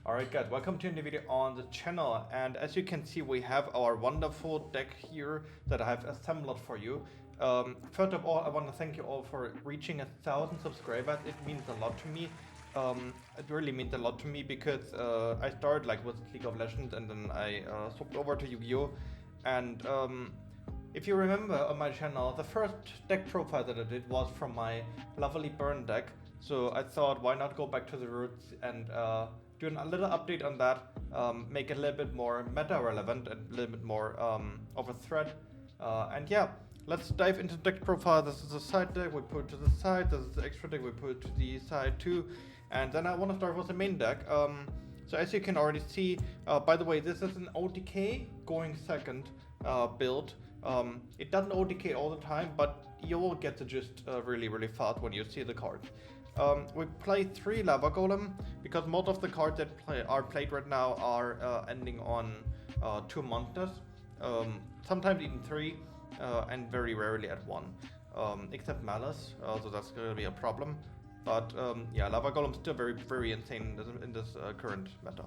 Alright guys, welcome to a new video on the channel, and as you can see we have our wonderful deck here that I have assembled for you. First of all, I want to thank you all for reaching 1,000 subscribers. It means a lot to me. It really means a lot to me because I started like with League of Legends and then I swapped over to Yu-Gi-Oh! And if you remember on my channel, the first deck profile that I did was from my lovely burn deck. So I thought, why not go back to the roots and do a little update on that, make it a little bit more meta relevant and a little bit more of a threat. And yeah, let's dive into the deck profile. This is the side deck, we put it to the side. This is the extra deck, we put it to the side too. And then I want to start with the main deck. So as you can already see, by the way, this is an OTK going second build. It doesn't OTK all the time, but you will get the gist really fast when you see the cards. We play 3 Lava Golem because most of the cards that are played right now are ending on 2 monsters, sometimes even 3, and very rarely at 1, except Malice, so that's going to be a problem. But yeah, Lava Golem is still very insane in this current meta.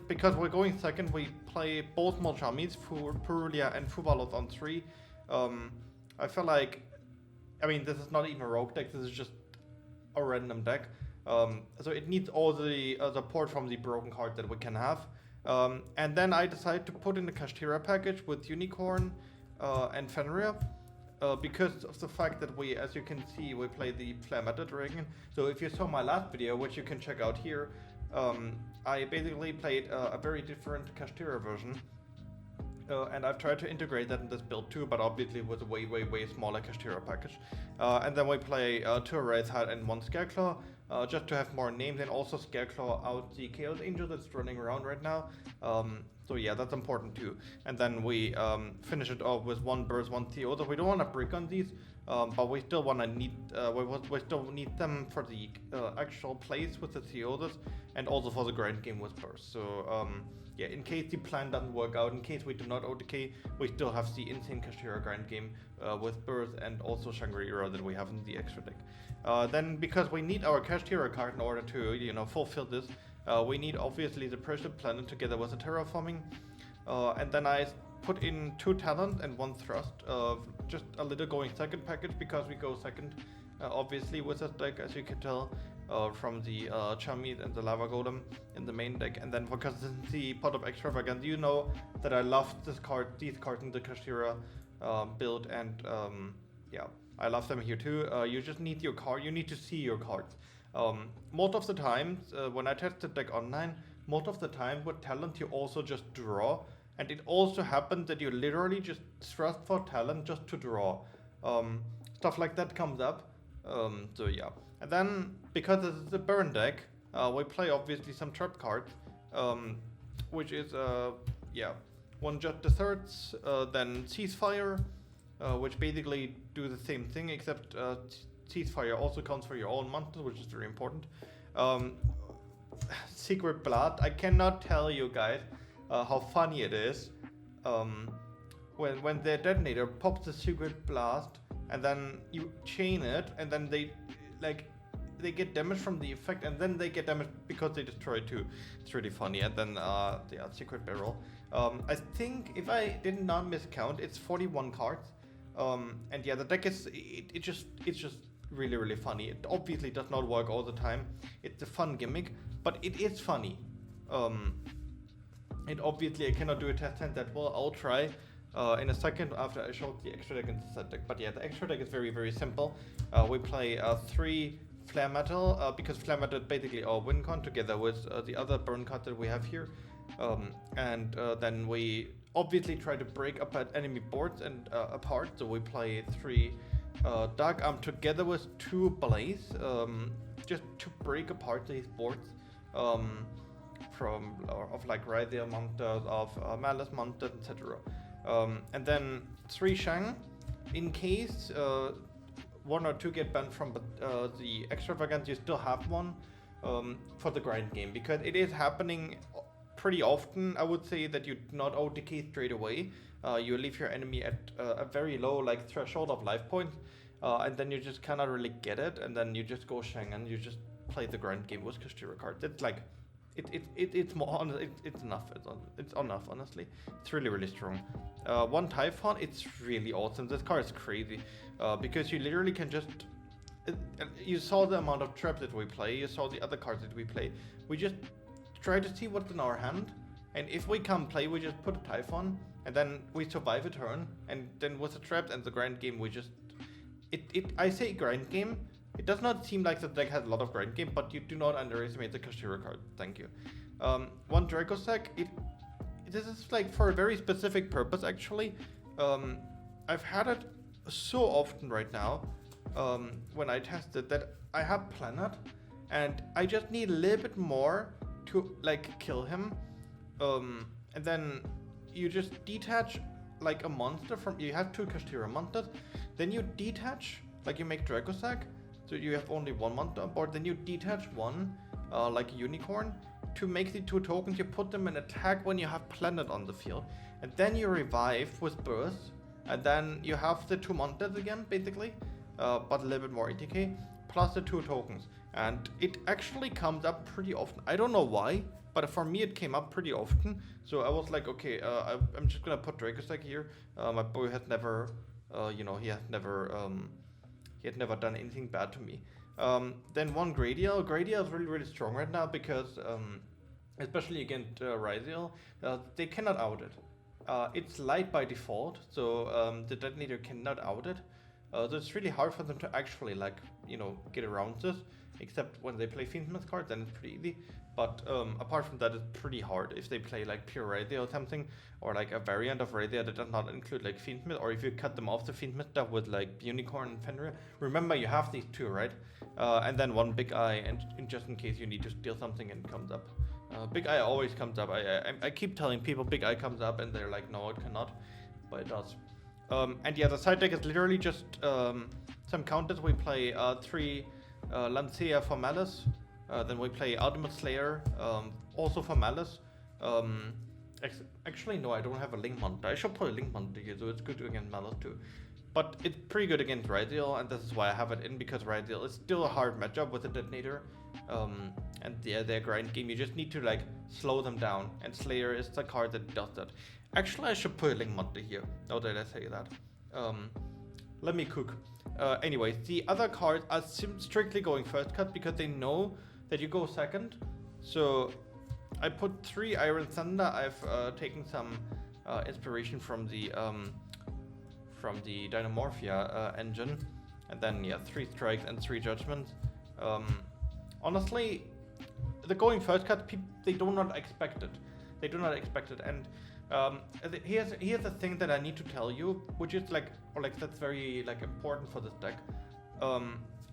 Because we're going second, we play both Molchamis, Purulia and Fubalos on 3. I feel like, I mean, this is not even a rogue deck, this is just a random deck. So it needs all the support from the broken card that we can have. And then I decided to put in the Kashtira package with Unicorn and Fenrir. Because of the fact that we, as you can see, we play the Flameted Dragon. So if you saw my last video, which you can check out here, I basically played a very different Kashtira version. And I've tried to integrate that in this build too, but obviously with a way smaller Kashtira package. And then we play 2 Wraithheart and 1 Scareclaw, just to have more names, and also Scareclaw out the Chaos Angel that's running around right now. So yeah, that's important too. And then we finish it off with 1 Burst, 1 Theoda. We don't want to brick on these, but we still want to we still need them for the actual plays with the Theodas, and also for the grind game with Burst. So yeah, in case the plan doesn't work out, in case we do not OTK, we still have the insane Kashtira grind game with Burst and also Shangri-La that we have in the extra deck. Then because we need our Kashtira card in order to, you know, fulfill this, we need obviously the Precious Planet together with the Terraforming. And then I put in 2 Talent and 1 Thrust, just a little going second package because we go second, obviously with this deck, as you can tell. From the Chamis and the Lava Golem in the main deck. And then for consistency, Pot of Extravagance, you know that I love these cards in the Kashtira build, and yeah, I love them here too. You just need your card, you need to see your cards. Most of the times, when I test the deck online, most of the time with Talent you also just draw, and it also happens that you literally just thrust for Talent just to draw. Stuff like that comes up. So yeah. And then, because this is a burn deck, we play obviously some trap cards, which is, yeah, 1 Just Desserts, then Ceasefire, which basically do the same thing, except Ceasefire also counts for your own monsters, which is very important. Secret Blood, I cannot tell you guys how funny it is when the detonator pops the Secret Blast, and then you chain it, and then they get damage from the effect, and then they get damage because they destroy it too. It's really funny. And then yeah, Secret Barrel. I think if I did not miscount, it's 41 cards. And yeah, the deck is it's just really funny. It obviously does not work all the time. It's a fun gimmick, but it is funny. And obviously I cannot do a test hand that well. I'll try in a second after I showed the extra deck and the set deck. But yeah, the extra deck is very simple. We play 3 Flare Metal, because Flare Metal is basically our win con together with the other burn card that we have here. And then we obviously try to break up at enemy boards and apart. So we play 3 Dark Arm together with 2 Blaze, just to break apart these boards of like Rythia monsters, of Malice monsters, etc. And then 3 Shang, in case 1 or 2 get banned from the Extravagance, you still have 1 for the grind game, because it is happening pretty often. I would say that you do not OTK straight away. You leave your enemy at a very low like threshold of life points, and then you just cannot really get it, and then you just go Shang and you just play the grind game with Kashtira cards. It's like it's more it's enough. It's enough, honestly. It's really strong. One Typhon, it's really awesome. This card is crazy because you literally can just. You saw the amount of traps that we play. You saw the other cards that we play. We just try to see what's in our hand, and if we come play, we just put a Typhon, and then we survive a turn, and then with the traps and the grind game, we just. I say grind game. It does not seem like the deck has a lot of grind game, but you do not underestimate the Kashira card. Thank you. One Dracossack. This is like for a very specific purpose, actually. I've had it so often right now when I tested that I have Planet, and I just need a little bit more to like kill him. And then you just detach like a monster from. You have 2 Kashira monsters, then you detach, like you make Dracossack. So you have only 1 monster on board, then you detach 1, like a unicorn. To make the 2 tokens, you put them in attack when you have Planet on the field. And then you revive with Burst, and then you have the 2 monsters again, basically, but a little bit more ATK, plus the 2 tokens. And it actually comes up pretty often. I don't know why, but for me it came up pretty often. So I was like, okay, I'm just gonna put Dracossack here. My boy has never, he had never done anything bad to me. Then one Gradiel. Gradiel is really strong right now because, especially against Ryziel, they cannot out it. It's light by default, so the detonator cannot out it. So it's really hard for them to actually get around this. Except when they play Fiendsmith cards, then it's pretty easy. But apart from that, it's pretty hard if they play like pure Ryziel or something, or like a variant of Ryziel that does not include like Fiendsmith, or if you cut them off the Fiendsmith stuff with like Unicorn and Fenrir. Remember, you have these 2, right? And then one Big Eye, and just in case you need to steal something and it comes up. Big Eye always comes up. I keep telling people Big Eye comes up, and they're like, no, it cannot, but it does. And yeah, the side deck is literally just some counters. We play 3 Lancea for Malice. Then we play Ultimate Slayer, also for Malice. Actually, no, I don't have a Link Monster. I should put a Link Monster here, so it's good against Malice too. But it's pretty good against Ryziel, and this is why I have it in, because Ryziel is still a hard matchup with the Detonator. And yeah, their grind game, you just need to like slow them down, and Slayer is the card that does that. Actually, I should put a Link Monster here, now that I say that. Let me cook. Anyways, the other cards are strictly going first cut because they know that you go second. So I put 3 Iron Thunder. I've taken some inspiration from the Dynamorphia engine, and then yeah, 3 strikes and 3 judgments. Honestly, the going first cut, they do not expect it. They do not expect it, and here's the thing that I need to tell you, which is that's very like important for this deck.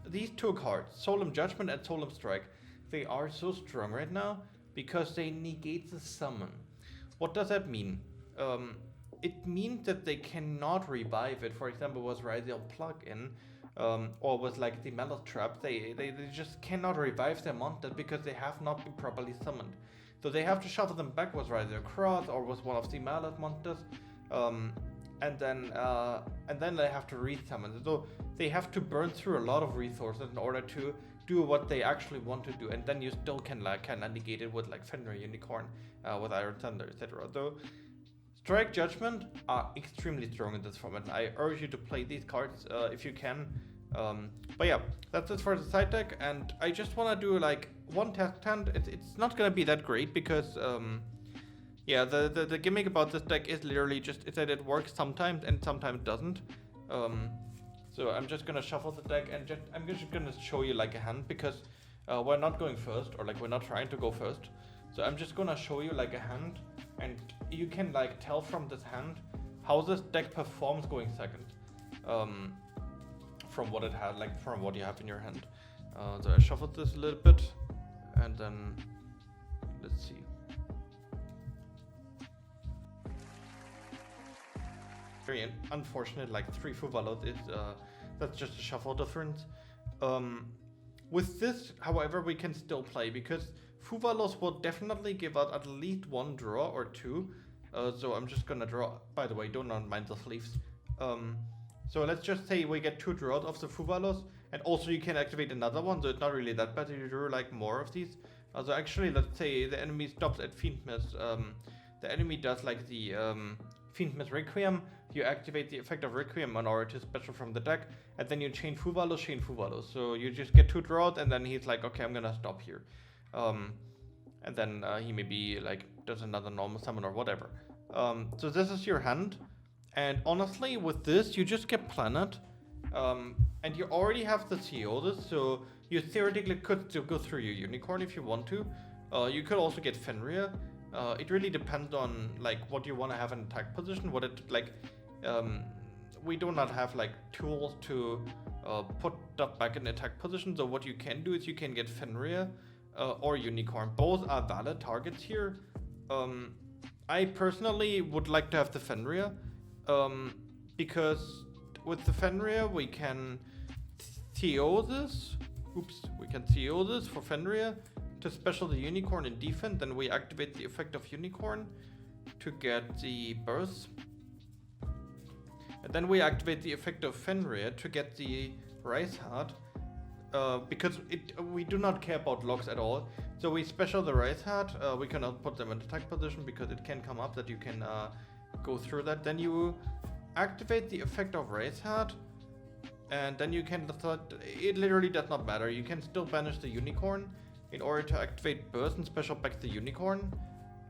These 2 cards, Solemn Judgment and Solemn Strike, they are so strong right now because they negate the summon. What does that mean? It means that they cannot revive it. For example, with Ryziel plug-in, or with like the Malice Trap, they just cannot revive their monster because they have not been properly summoned. So they have to shuffle them back with Ryziel Cross or with one of the Malice monsters, and then they have to resummon. So they have to burn through a lot of resources in order to do what they actually want to do, and then you still can negate it with like Fenrir, Unicorn, with Iron Thunder, etc. So Strike, Judgment are extremely strong in this format. I urge you to play these cards if you can. But yeah, that's it for the side deck, and I just want to do like one test hand. It's not gonna be that great because yeah, the gimmick about this deck is literally just that it works sometimes and sometimes doesn't. So I'm just gonna shuffle the deck, and I'm just gonna show you like a hand, because we're not going first, or like we're not trying to go first. So I'm just gonna show you like a hand, and you can like tell from this hand how this deck performs going second, from what it had, like from what you have in your hand. So I shuffled this a little bit, and then let's see. Very unfortunate, like 3 Fuvalos is that's just a shuffle difference. With this, however, we can still play, because Fuvalos will definitely give us at least 1 draw or 2. So I'm just gonna draw. By the way, do not mind the sleeves. So let's just say we get 2 draws of the Fuvalos, and also you can activate another one, so it's not really that bad if you drew like more of these. So actually, let's say the enemy stops at Fiendmiss. The enemy does like the Fiendmiss Requiem. You activate the effect of Requiem in order to special from the deck, and then you chain Fuvalos. So you just get 2 draws, and then he's like, okay, I'm gonna stop here. And then he maybe like does another normal summon or whatever. So this is your hand, and honestly, with this you just get Planet, and you already have the Theosis, so you theoretically could still go through your Unicorn if you want to. You could also get Fenrir. It really depends on like what you want to have in attack position. What it like, we do not have like tools to put stuff back in attack position. So what you can do is you can get Fenrir or Unicorn. Both are valid targets here. I personally would like to have the Fenrir, because with the Fenrir we can Theosis. We can Theosis for Fenrir to special the Unicorn in defense. Then we activate the effect of Unicorn to get the burst. And then we activate the effect of Fenrir to get the Rise Heart. Because we do not care about locks at all. So we special the Rise Heart. We cannot put them in attack position because it can come up that you can go through that. Then you activate the effect of Rise Heart. And then you can, it literally does not matter. You can still banish the Unicorn in order to activate Burst and special back the Unicorn.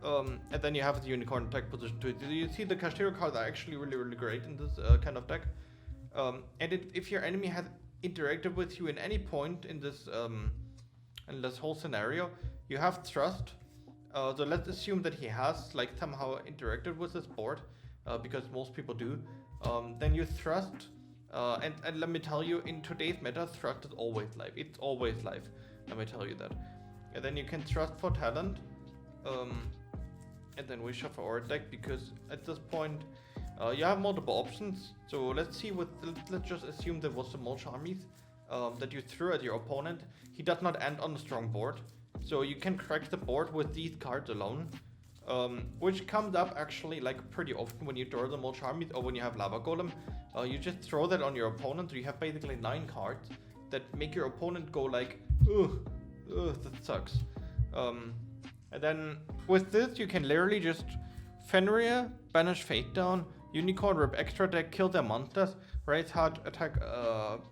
And then you have the Unicorn attack position too. You see the Kashtira cards are actually really great in this kind of deck. And if your enemy has interacted with you in any point in this whole scenario, you have Thrust. So let's assume that he has like somehow interacted with this board, because most people do. Then you Thrust. And let me tell you, in today's meta, Thrust is always live. It's always live. Let me tell you that. And then you can Thrust for talent. And then we shuffle our deck because at this point, you have multiple options. So let's see let's just assume there was some Mulch armies that you threw at your opponent. He does not end on a strong board. So you can crack the board with these cards alone. Which comes up actually like pretty often when you draw the Mulch armies or when you have Lava Golem. You just throw that on your opponent. So you have basically 9 cards that make your opponent go like, ugh, that sucks. And then with this, you can literally just Fenrir, banish Fate down, Unicorn, rip extra deck, kill their monsters, Rise Heart attack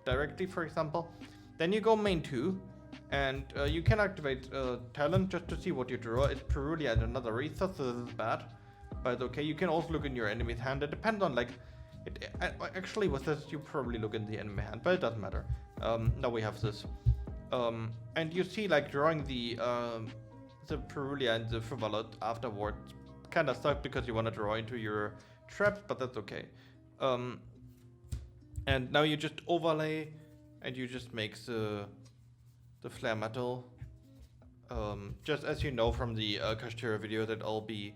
directly, for example. Then you go main 2, and you can activate talent just to see what you draw. It's Perulia and another Resource, so this is bad. But okay, you can also look in your enemy's hand. It depends on like, actually with this you probably look in the enemy hand, but it doesn't matter. Now we have this. And you see like drawing the Perulia and the Frivolot afterwards kind of suck because you want to draw into your traps, but that's okay. And now you just overlay and you just make the flare metal. Just as you know from the Kashtira video that I'll be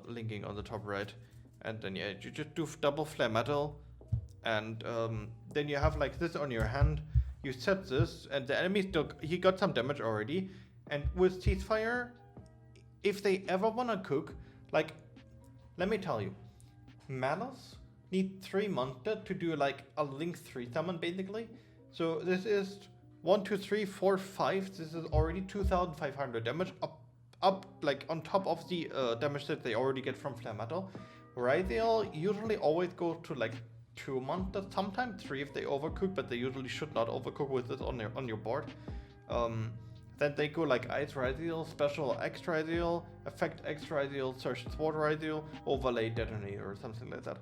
linking on the top right. And then yeah, you just do double flare metal, and then you have like this on your hand. You set this, and the enemy still, he got some damage already. And with Ceasefire, if they ever wanna cook, like, let me tell you, Malice need 3 monsters to do like a Link 3 summon basically. So this is 1, 2, 3, 4, 5. This is already 2,500 damage up like on top of the damage that they already get from Flare Metal. Rythiel usually always go to like 2 monsters, sometimes 3 if they overcook, but they usually should not overcook with this on your board. Then they go like Ice Rythiel, Special X Rythiel, Effect X Rythiel, Search Sword Rythiel, Overlay Detonator or something like that.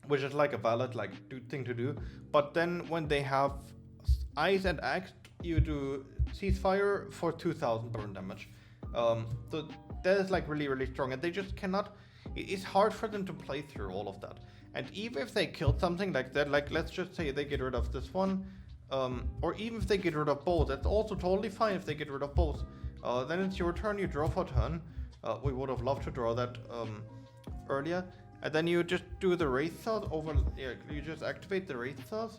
Which is like a valid thing to do. But then when they have Ice and Axe, you do Ceasefire for 2,000 burn damage. So that is like really strong, and they just cannot. It's hard for them to play through all of that. And even if they kill something like that, like let's just say they get rid of this one, or even if they get rid of both, that's also totally fine if they get rid of both. Then it's your turn, you draw for turn. We would have loved to draw that earlier. And then you just do the Wraith Thought over, you just activate the Wraith Thought.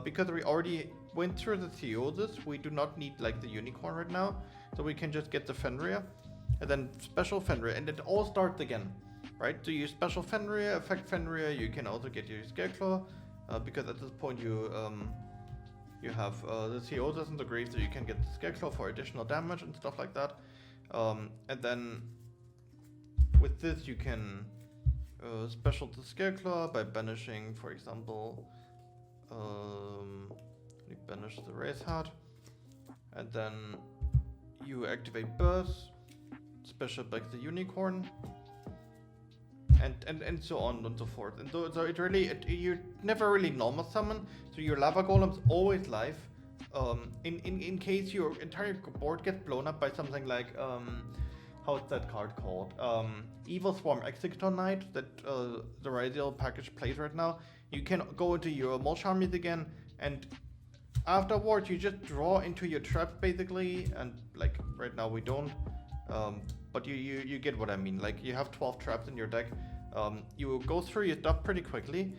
Because we already went through the Theosis, we do not need like the Unicorn right now. So we can just get the Fenrir, and then special Fenrir, and it all starts again. Right? So you special Fenrir, effect Fenrir, you can also get your Scareclaw, because at this point you You have the Theosis in the grave, so you can get the Scarecrow for additional damage and stuff like that. And then with this you can special the Scarecrow by banishing, for example, you banish the Race Heart, and then you activate Burst, special back the Unicorn, and so on and so forth. And so it really, you never really normal summon, so your Lava Golem's always live. In case your entire board gets blown up by something like, how's that card called? Evil Swarm Executor Knight that the Radial package plays right now. You can go into your Molch armies again, and afterwards you just draw into your traps basically, and like right now we don't. But you get what I mean. Like you have 12 traps in your deck. You go through your stuff pretty quickly,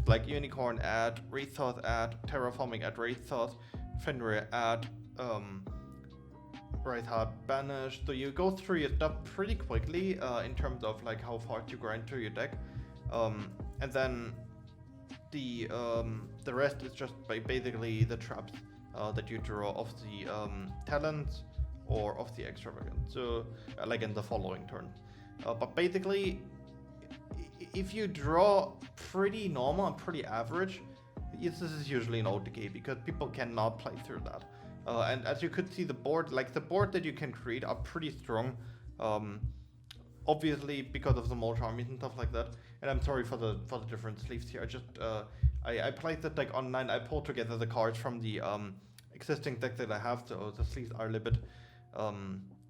like Unicorn add, Resource add, Terraforming add Resource, Fenrir add, Right Heart banish. So you go through your stuff pretty quickly in terms of like how far you grind through your deck, and then the rest is just basically the traps that you draw off the talents or of the extravagant, so like in the following turn. But basically, if you draw pretty normal and pretty average, this is usually an OTK because people cannot play through that. And as you could see, the board that you can create are pretty strong. Obviously because of the Molch armies and stuff like that. And I'm sorry for the different sleeves here. I played the deck online. I pulled together the cards from the existing deck that I have, so the sleeves are a little bit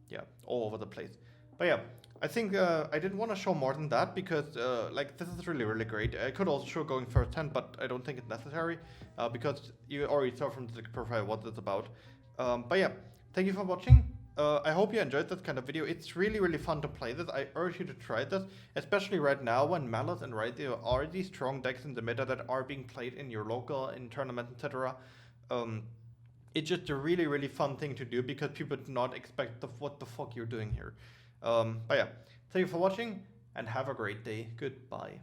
yeah, all over the place. But yeah, I think I didn't want to show more than that because like this is really great. I could also show going first hand, but I don't think it's necessary because you already saw from the profile what it's about. But yeah, thank you for watching. I hope you enjoyed this kind of video. It's really fun to play this. I urge you to try this, especially right now when Malice and Raytheon are these strong decks in the meta that are being played in your local, in tournaments, etc. It's just a really fun thing to do because people do not expect what the fuck you're doing here. But yeah, thank you for watching and have a great day. Goodbye.